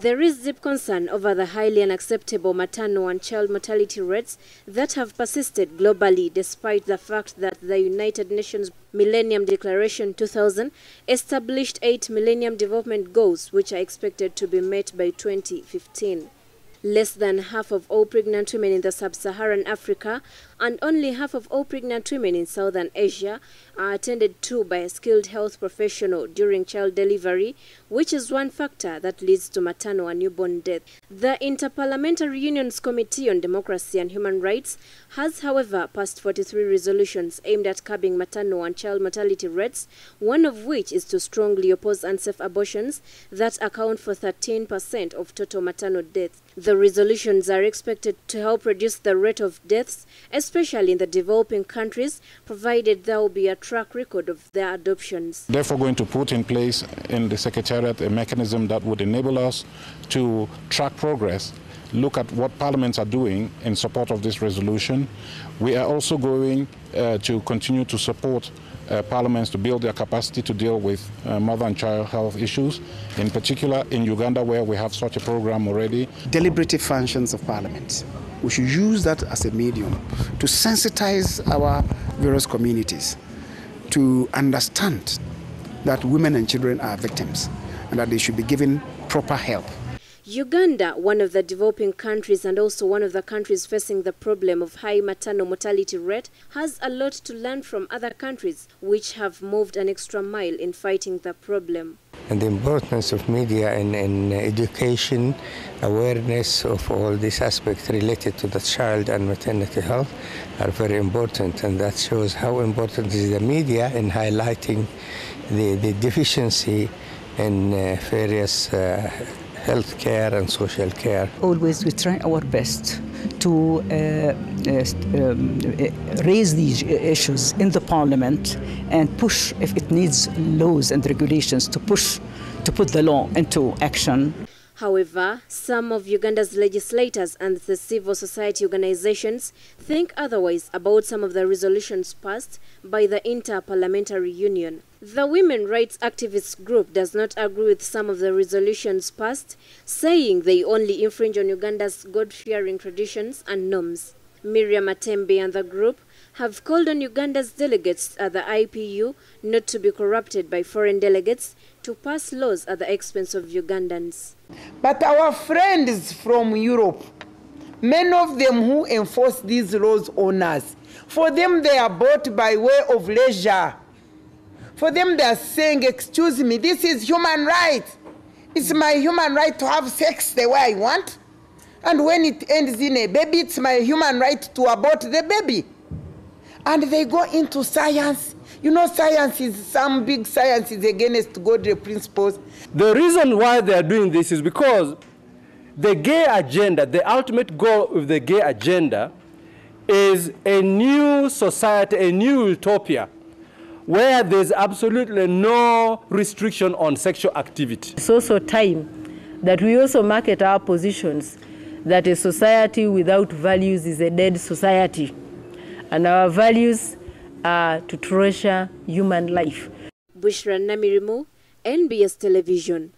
There is deep concern over the highly unacceptable maternal and child mortality rates that have persisted globally, despite the fact that the United Nations Millennium Declaration 2000 established 8 Millennium Development Goals, which are expected to be met by 2015. Less than half of all pregnant women in the sub-Saharan Africa and only half of all pregnant women in Southern Asia are attended to by a skilled health professional during child delivery, which is one factor that leads to maternal and newborn death. The Interparliamentary Union's Committee on Democracy and Human Rights has, however, passed 43 resolutions aimed at curbing maternal and child mortality rates, one of which is to strongly oppose unsafe abortions that account for 13% of total maternal deaths. The resolutions are expected to help reduce the rate of deaths, especially in the developing countries, provided there will be a track record of their adoptions. Therefore, going to put in place in the Secretariat a mechanism that would enable us to track progress, look at what parliaments are doing in support of this resolution. We are also going to continue to support parliaments to build their capacity to deal with mother and child health issues, in particular in Uganda, where we have such a program already. Deliberative functions of parliament. We should use that as a medium to sensitize our various communities to understand that women and children are victims and that they should be given proper help. Uganda, one of the developing countries and also one of the countries facing the problem of high maternal mortality rate, has a lot to learn from other countries which have moved an extra mile in fighting the problem. And the importance of media in education, awareness of all these aspects related to the child and maternity health are very important, and that shows how important is the media in highlighting the deficiency in various health care and social care. Always we try our best to raise these issues in the parliament and push, if it needs laws and regulations, to put the law into action. However, some of Uganda's legislators and the civil society organizations think otherwise about some of the resolutions passed by the Inter-Parliamentary Union. The women rights activist group does not agree with some of the resolutions passed, saying they only infringe on Uganda's God-fearing traditions and norms. Miriam Atembe and the group have called on Uganda's delegates at the IPU not to be corrupted by foreign delegates to pass laws at the expense of Ugandans. But our friends from Europe, many of them who enforce these laws on us, for them they are bought by way of leisure. For them they are saying, excuse me, this is human right. It's my human right to have sex the way I want. And when it ends in a baby, it's my human right to abort the baby. And they go into science. You know, science is, some big science is against godly principles. The reason why they are doing this is because the gay agenda, the ultimate goal of the gay agenda, is a new society, a new utopia, where there's absolutely no restriction on sexual activity. It's also time that we also market our positions that a society without values is a dead society. And our values are to treasure human life. Bushra Namirimu, NBS Television.